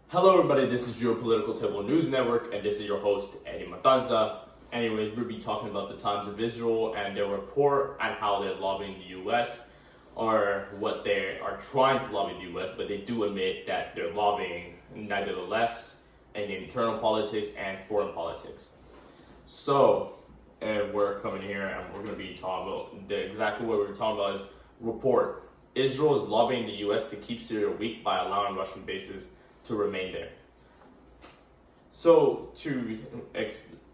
Hello everybody, this is Geopolitical Table News Network, and this is your host, Eddie Matanzas. Anyways, we'll be talking about the Times of Israel and their report on how they're lobbying the U.S. or what they are trying to lobby the U.S., but they do admit that they're lobbying nevertheless in internal politics and foreign politics. So, we're coming here and we're going to be talking about exactly what we're talking about is report. Israel is lobbying the U.S. to keep Syria weak by allowing Russian bases to remain there. So to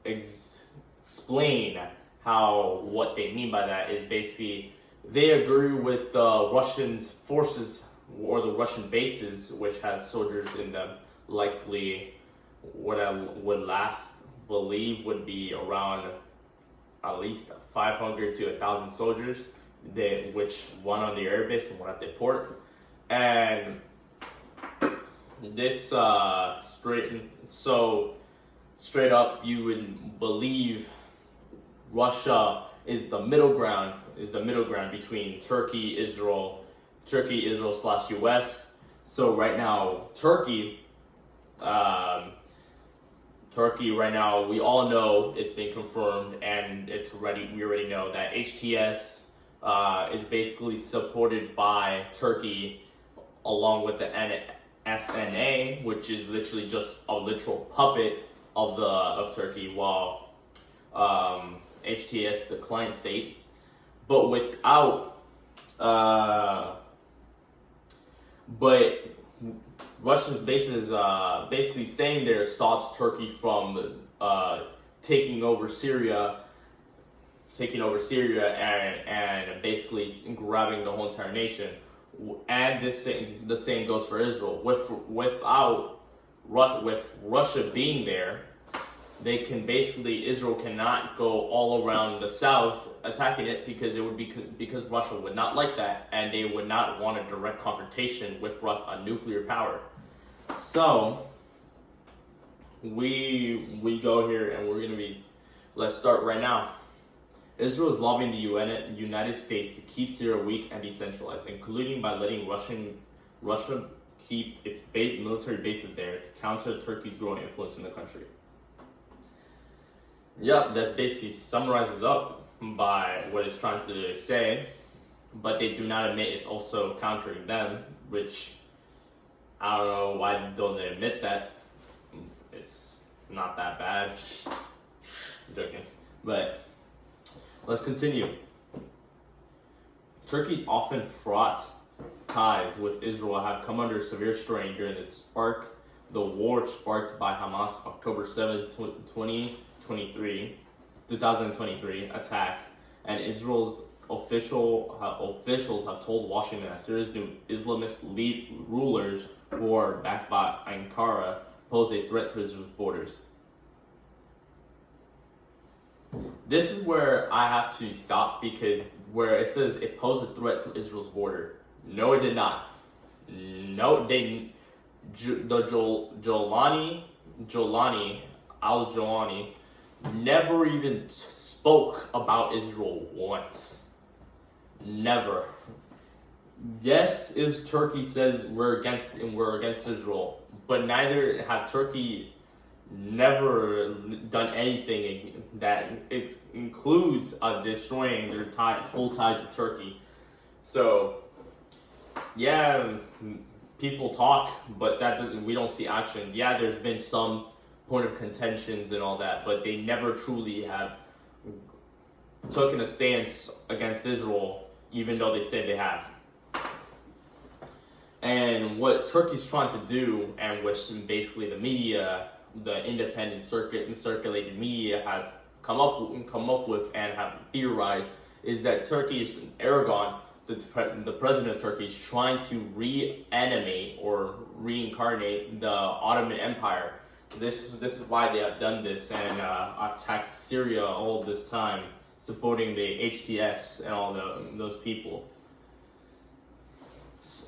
explain what they mean by that is basically they agree with the Russian forces or the Russian bases, which has soldiers in them, likely what I would believe would be around at least 500 to 1,000 soldiers, which one on the air base and one at the port. And this straight up, you would believe Russia is the middle ground between Turkey, Israel / US. So right now, Turkey right now, we all know it's been confirmed and we already know that HTS is basically supported by Turkey along with the SNA, which is literally just a literal puppet of Turkey, while HTS, the client state. But Russia's bases basically staying there stops Turkey from taking over Syria and basically grabbing the whole entire nation. And the same goes for Israel. With Russia being there, Israel cannot go all around the south attacking it because Russia would not like that, and they would not want a direct confrontation with a nuclear power. So we go here and let's start right now. Israel is lobbying the United States to keep Syria weak and decentralized, including by letting Russia keep its military bases there to counter Turkey's growing influence in the country. Yep, that basically summarizes up by what it's trying to say, but they do not admit it's also countering them, which I don't know why don't they admit that. It's not that bad. I'm joking, but let's continue. Turkey's often fraught ties with Israel have come under severe strain during the war sparked by Hamas' October 7, 2023 attack, and Israel's officials have told Washington that Syria's new Islamist rulers who are backed by Ankara pose a threat to Israel's borders. This is where I have to stop, because where it says it posed a threat to Israel's border, no, it did not. No, the Al-Jolani never even spoke about Israel once. Never. Yes, Turkey says we're against Israel, but neither have Turkey never done anything that it includes destroying their full ties with Turkey. So yeah, people talk, but we don't see action. Yeah, there's been some point of contentions and all that, but they never truly have taken a stance against Israel, even though they say they have. And what Turkey's trying to do, and which basically the media, the independent circulated media has come up with and have theorized, is that Erdogan, the president of Turkey, is trying to reanimate or reincarnate the Ottoman Empire. This is why they have done this and attacked Syria all this time, supporting the HTS and all those people.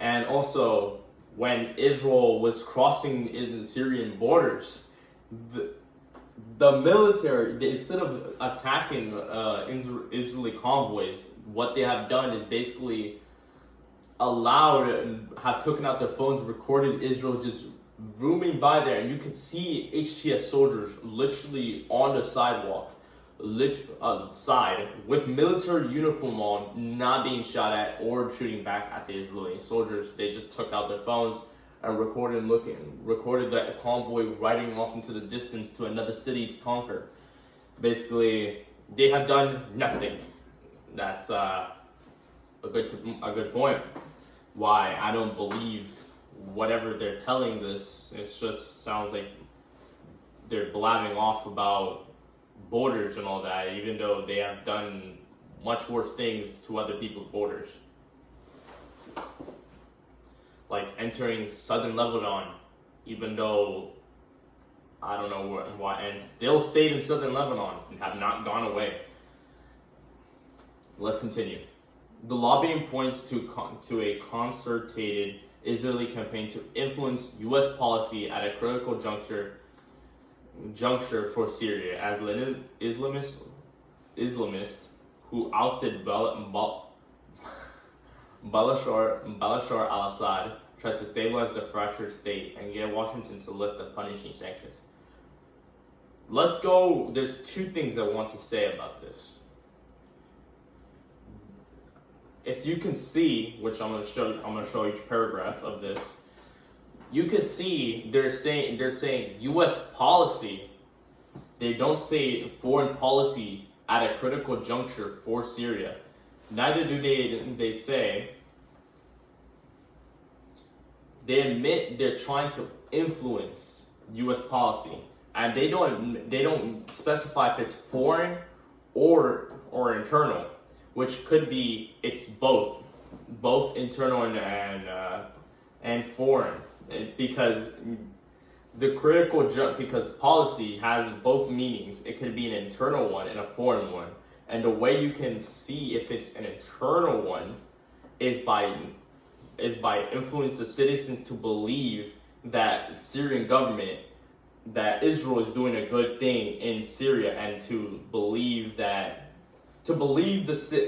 And also, when Israel was crossing in Syrian borders, the military, instead of attacking Israeli convoys, what they have done is basically have taken out their phones, recorded Israel just zooming by there, and you could see HTS soldiers literally on the sidewalk, side with military uniform on, not being shot at or shooting back at the Israeli soldiers. They just took out their phones and recorded that convoy riding off into the distance to another city to conquer. Basically, they have done nothing. That's a good point. Why I don't believe whatever they're telling this. It just sounds like they're blabbing off about borders and all that, even though they have done much worse things to other people's borders, like entering southern Lebanon, even though I don't know why, and still stayed in southern Lebanon and have not gone away. Let's continue. The lobbying points to a concerted Israeli campaign to influence U.S. policy at a critical juncture for Syria, as Islamists who ousted Bashar al-Assad tried to stabilize the fractured state and get Washington to lift the punishing sanctions. Let's go. There's two things I want to say about this. If you can see, which I'm going to show each paragraph of this. You can see they're saying U.S. policy. They don't say foreign policy at a critical juncture for Syria. Neither do they say. They admit they're trying to influence U.S. policy, and they don't specify if it's foreign or internal, which could be it's both internal and foreign, because because policy has both meanings. It could be an internal one and a foreign one, and the way you can see if it's an internal one is by influence the citizens to believe that Syrian government, that Israel is doing a good thing in Syria, and to believe the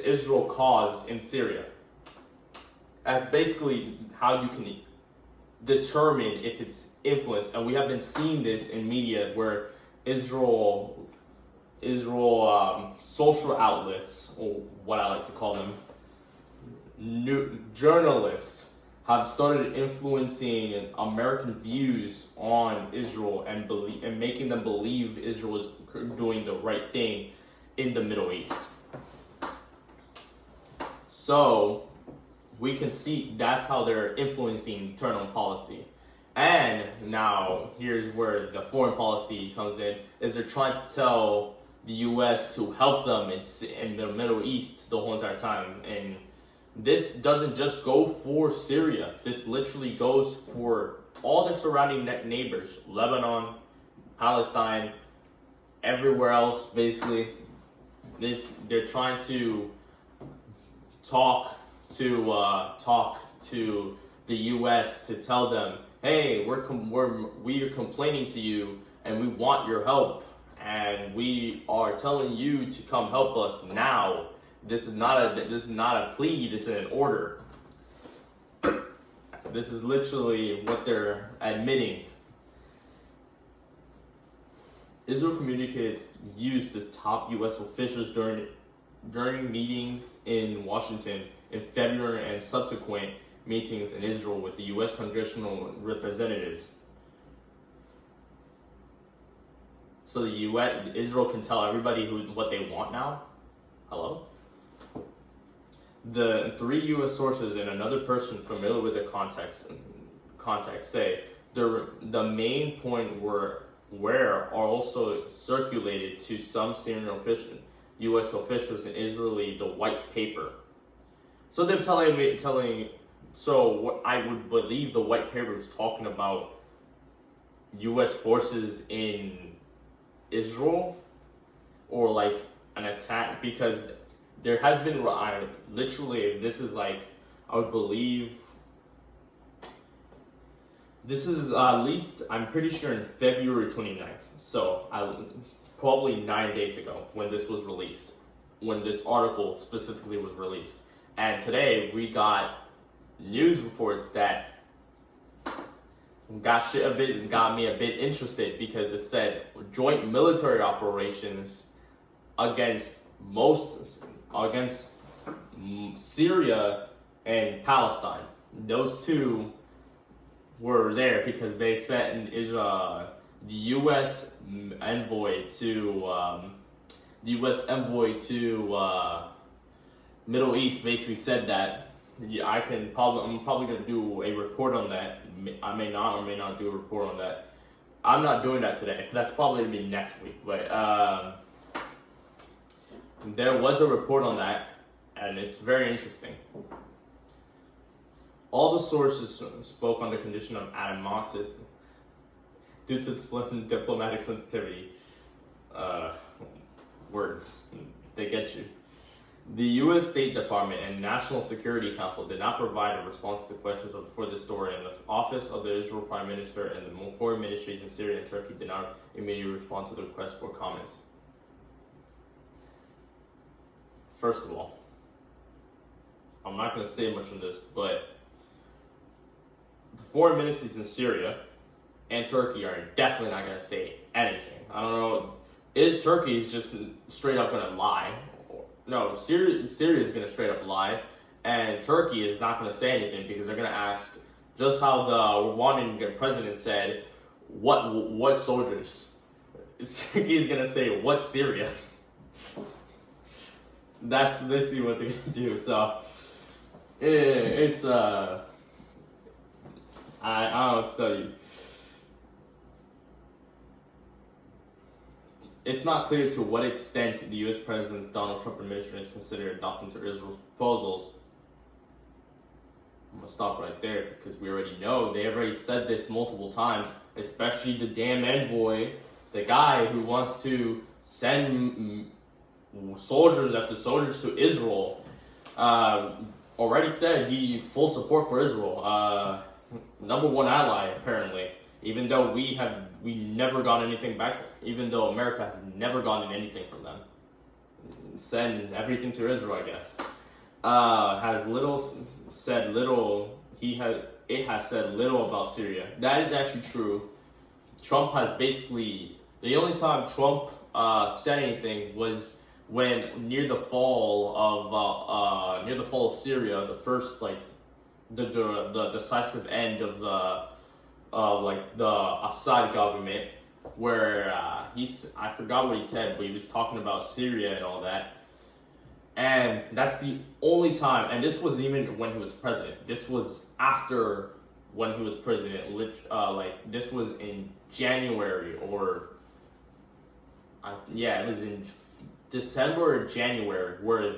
Israel cause in Syria. That's basically how you can determine if it's influence. And we have been seeing this in media where Israel social outlets, or what I like to call them, journalists, have started influencing American views on Israel and making them believe Israel is doing the right thing in the Middle East. So we can see that's how they're influencing internal policy. And now here's where the foreign policy comes in, is they're trying to tell the U.S. to help them in the Middle East the whole entire time. And this doesn't just go for Syria. This literally goes for all the surrounding neighbors, Lebanon, Palestine, everywhere else. Basically, they're trying to talk to the U.S. to tell them, hey, we are complaining to you, and we want your help, and we are telling you to come help us now. This is not a plea. This is an order. This is literally what they're admitting. Israel communicated its views to top U.S. officials during meetings in Washington in February and subsequent meetings in Israel with the U.S. congressional representatives. So Israel can tell everybody what they want now? Hello? The three U.S. sources and another person familiar with the context say the main point where are also circulated to some senior U.S. officials in Israel the white paper. So they're so what I would believe the white paper is talking about U.S. forces in Israel, or like an attack, because there has been literally, this is like, I would believe, this is at least, I'm pretty sure in February 29th. So probably 9 days ago when this was released, when this article specifically was released. And today we got news reports that got me a bit interested because it said joint military operations against Syria and Palestine. Those two were there because they sent the U.S. envoy to Middle East. Basically said that I'm probably gonna do a report on that. I may not or may not do a report on that. I'm not doing that today. That's probably gonna be next week. But there was a report on that, and it's very interesting. All the sources spoke on the condition of anonymous due to diplomatic sensitivity. Words, they get you. The U.S. State Department and National Security Council did not provide a response to the questions for this story, and the Office of the Israel Prime Minister and the foreign ministries in Syria and Turkey did not immediately respond to the request for comments. First of all, I'm not going to say much on this, but the foreign ministries in Syria and Turkey are definitely not going to say anything. I don't know. Turkey is just straight up going to lie. No, Syria is going to straight up lie, and Turkey is not going to say anything because they're going to ask, just how the Rwandan president said, what soldiers? Turkey is going to say, what Syria? That's basically what they're going to do. So it's I don't tell you. It's not clear to what extent the U.S. President's Donald Trump administration is considering adopting to Israel's proposals. I'm going to stop right there because we already know. They already said this multiple times, especially the damn envoy, the guy who wants to send soldiers after soldiers to Israel, already said he full support for Israel. Number one ally, apparently. Even though we never got anything back, even though America has never gotten anything from them. Send everything to Israel, I guess. It has said little about Syria. That is actually true. Trump has basically, the only time Trump said anything was when near the fall of Syria, the first the decisive end of the Assad government, where I forgot what he said, but he was talking about Syria and all that. And that's the only time, and this wasn't even when he was president. This was after when he was president. This was in January it was in December or January where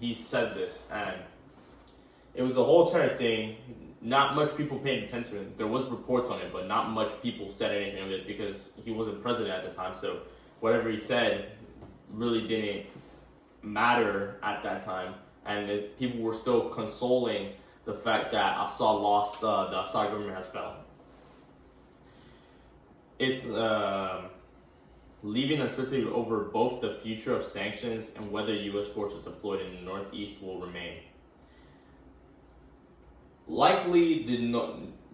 he said this, and it was a whole entire thing. Not much people paid attention to it. There was reports on it, but not much people said anything of it because he wasn't president at the time. So whatever he said really didn't matter at that time, and people were still consoling the fact that Assad lost. The Assad government has fell. It's leaving uncertainty over both the future of sanctions and whether U.S. forces deployed in the Northeast will remain. Likely, the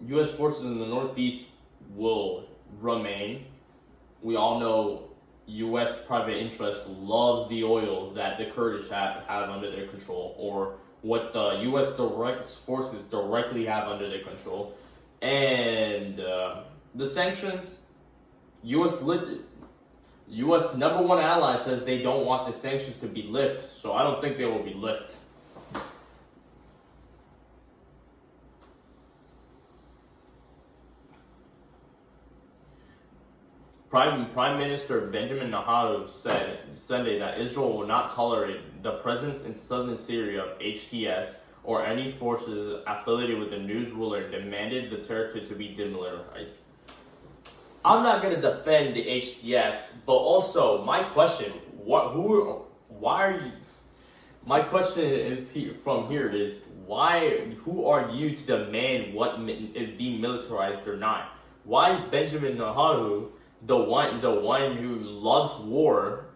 U.S. forces in the Northeast will remain. We all know U.S. private interest loves the oil that the Kurdish have under their control, or what the U.S. direct forces directly have under their control. And the sanctions, U.S. number one ally says they don't want the sanctions to be lifted, so I don't think they will be lifted. Prime Minister Benjamin Netanyahu said Sunday that Israel will not tolerate the presence in southern Syria of HTS or any forces affiliated with the news ruler, and demanded the territory to be demilitarized. I'm not going to defend the HTS, but also my question: My question is who are you to demand what is demilitarized or not? Why is Benjamin Netanyahu the one who loves war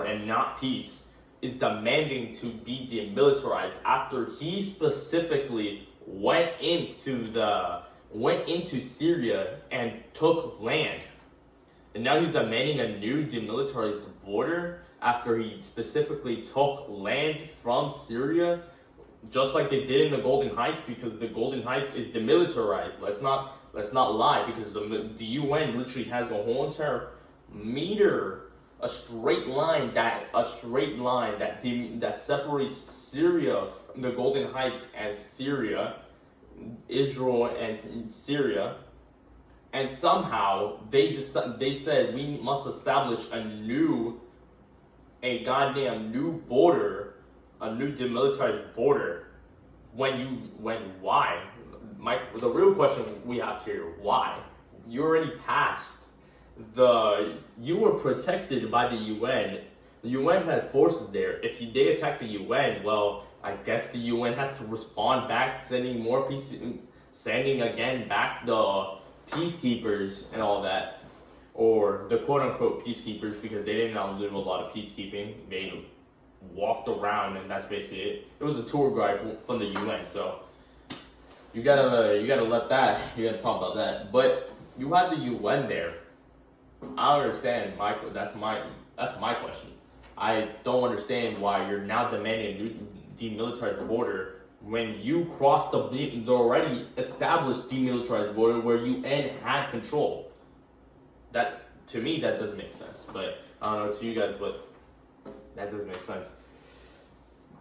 and not peace, is demanding to be demilitarized after he specifically went into Syria and took land. And now he's demanding a new demilitarized border after he specifically took land from Syria, just like they did in the Golden Heights, because the Golden Heights is demilitarized. Let's not lie, because the UN literally has a whole entire meter, a straight line that separates Syria, the Golden Heights, and Syria, Israel and Syria. And somehow they said we must establish a goddamn new border, a new demilitarized border. Why? The real question we have to hear, why? You already passed you were protected by the UN. The UN has forces there. If they attack the UN, well, I guess the UN has to respond back, sending again back the peacekeepers and all that, or the quote-unquote peacekeepers, because they didn't do a lot of peacekeeping. They walked around, and that's basically it. It was a tour guide from the UN, so you gotta talk about that. But you had the UN there. I don't understand, Michael. That's my question. I don't understand why you're now demanding a new demilitarized border when you crossed the already established demilitarized border where UN had control. That, to me, that doesn't make sense. But I don't know to you guys, but that doesn't make sense.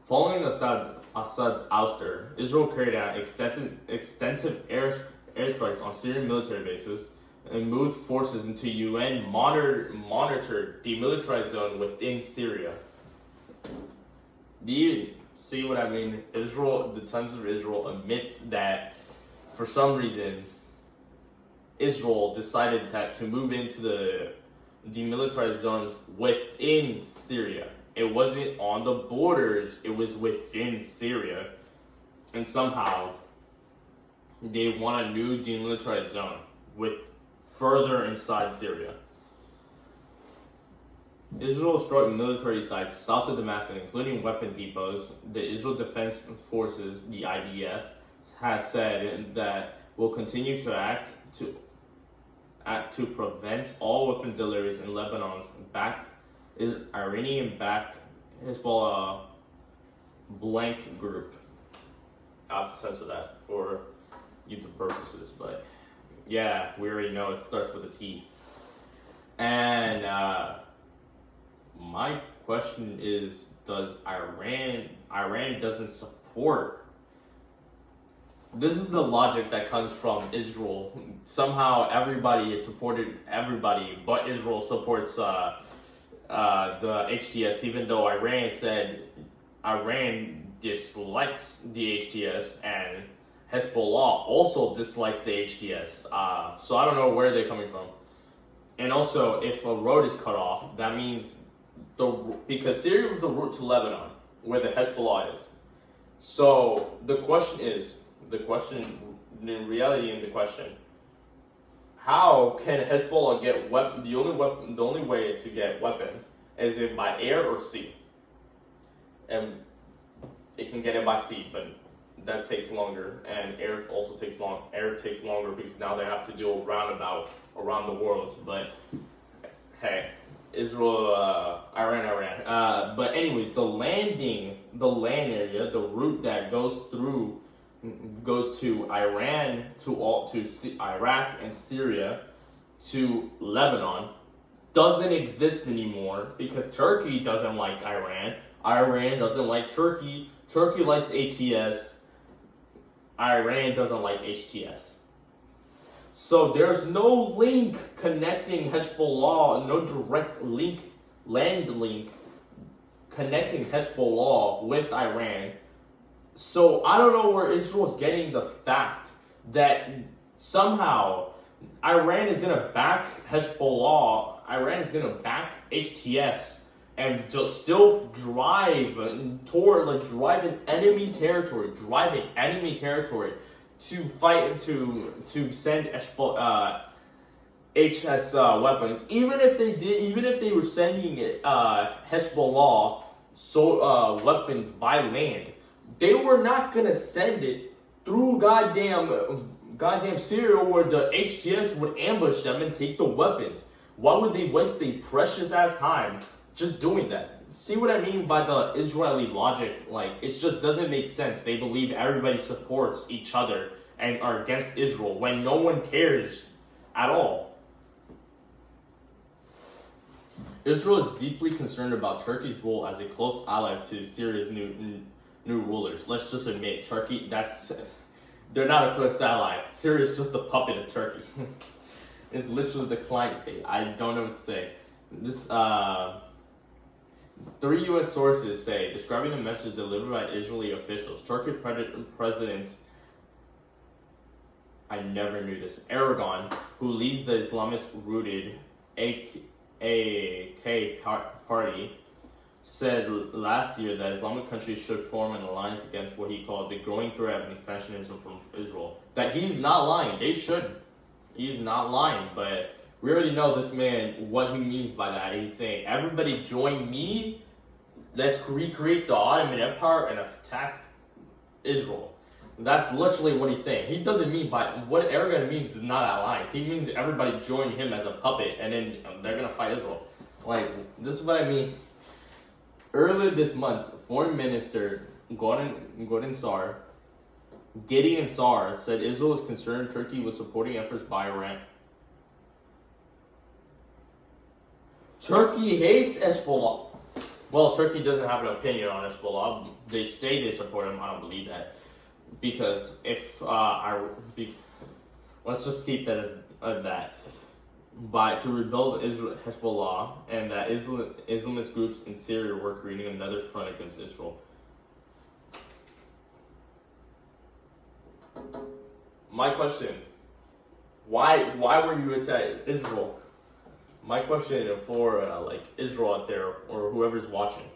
Following Assad's ouster, Israel carried out extensive airstrikes on Syrian military bases and moved forces into UN monitored demilitarized zone within Syria. Do you see what I mean? The Times of Israel admits that for some reason Israel decided to move into the demilitarized zones within Syria. It wasn't on the borders, it was within Syria. And somehow they want a new demilitarized zone further inside Syria. Israel struck military sites south of Damascus, including weapon depots. The Israel Defense Forces, the IDF, has said that will continue to act to prevent all weapon deliveries in Lebanon's Iranian-backed Hezbollah blank group. I'll have to censor that for YouTube purposes, but yeah, we already know it starts with a T. And my question is, does Iran doesn't support? This is the logic that comes from Israel. Somehow everybody is supported everybody, but Israel supports the HTS, even though Iran said Iran dislikes the HTS and Hezbollah also dislikes the HTS. So I don't know where they're coming from. And also, if a road is cut off, that means because Syria was the route to Lebanon, where the Hezbollah is. So the question, how can Hezbollah get weapon? The only way to get weapons is it by air or sea, and it can get it by sea, but that takes longer, and air also takes long. Air takes longer because now they have to do a roundabout around the world. But hey, Israel, Iran. But anyways, the land area, the route that goes to Iran, to Iraq and Syria, to Lebanon, doesn't exist anymore because Turkey doesn't like Iran. Iran doesn't like Turkey. Turkey likes HTS. Iran doesn't like HTS. So there's no link connecting Hezbollah, no direct land link connecting Hezbollah with Iran. So I don't know where Israel's getting the fact that somehow Iran is gonna back Hezbollah, Iran is gonna back HTS, and just still drive in enemy territory to fight to send HS weapons. Even if they were sending Hezbollah weapons by land, they were not gonna send it through goddamn Syria where the HTS would ambush them and take the weapons. Why would they waste their precious ass time just doing that? See what I mean by the Israeli logic? Like, it just doesn't make sense. They believe everybody supports each other and are against Israel when no one cares at all. Israel is deeply concerned about Turkey's role as a close ally to Syria's new rulers. Let's just admit, Turkey, they're not a close ally. Syria is just a puppet of Turkey. It's literally the client state. I don't know what to say. This 3 U.S. sources say, describing the message delivered by Israeli officials, Turkey President, I never knew this, Erdogan, who leads the Islamist-rooted AK party, said last year that Islamic countries should form an alliance against what he called the growing threat of expansionism from Israel. That he's not lying. They should. He's not lying, but we already know this man, what he means by that. He's saying, everybody join me, let's recreate the Ottoman Empire and attack Israel. That's literally what he's saying. He doesn't mean by, what Erdogan means is not alliance. He means everybody join him as a puppet and then they're gonna fight Israel. Like, this is what I mean. Earlier this month, Foreign Minister Gideon Sar said Israel was concerned Turkey was supporting efforts by Iran. Turkey hates Hezbollah. Well, Turkey doesn't have an opinion on Hezbollah. They say they support him. I don't believe that. Because if let's just keep that at that. To rebuild Hezbollah, and that Islamist groups in Syria were creating another front against Israel. My question: why were you attacking Israel? My question for Israel out there, or whoever's watching,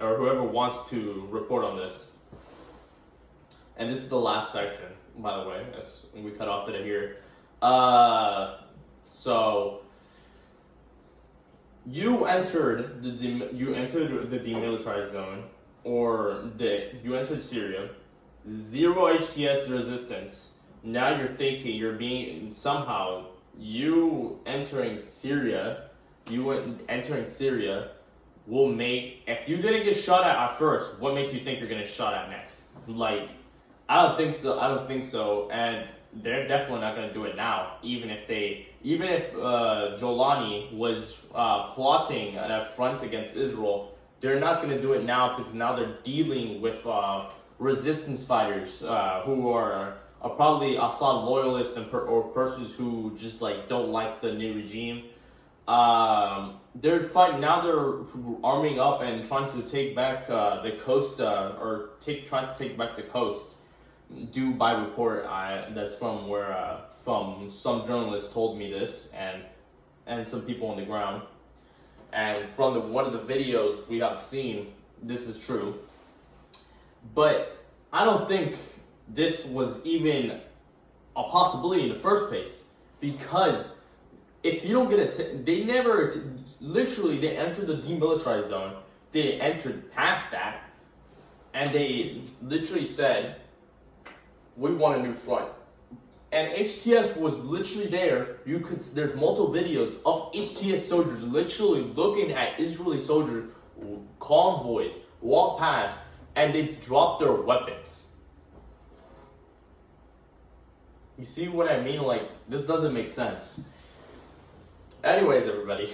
or whoever wants to report on this. And this is the last section, by the way. As we cut off it here. So you entered the demilitarized zone, or you entered Syria, 0 HTS resistance. Now you're thinking you entering Syria will make, if you didn't get shot at first, what makes you think you're gonna shot at next? Like, I don't think so, and they're definitely not going to do it now. Even if Jolani was plotting an front against Israel, they're not going to do it now because now they're dealing with resistance fighters who are probably Assad loyalists or persons who just don't like the new regime. They're fighting now. They're arming up and trying to take back the coast, trying to take back the coast. Due by report, that's from some journalists told me this, and some people on the ground, and from one of the videos we have seen, this is true. But I don't think this was even a possibility in the first place, because if you don't get it, they entered the demilitarized zone. They entered past that, and they literally said, we want a new front. And HTS was literally there. There's multiple videos of HTS soldiers literally looking at Israeli soldiers, convoys, walk past, and they drop their weapons. You see what I mean? Like, this doesn't make sense. Anyways, everybody,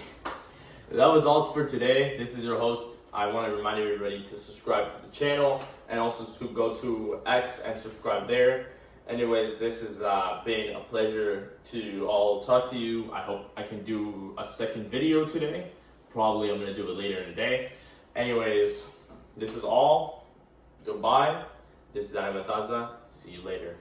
that was all for today. This is your host. I want to remind everybody to subscribe to the channel and also to go to X and subscribe there. Anyways, this has been a pleasure to all talk to you. I hope I can do a second video today. Probably I'm going to do it later in the day. Anyways, this is all. Goodbye. This is Matanzas. See you later.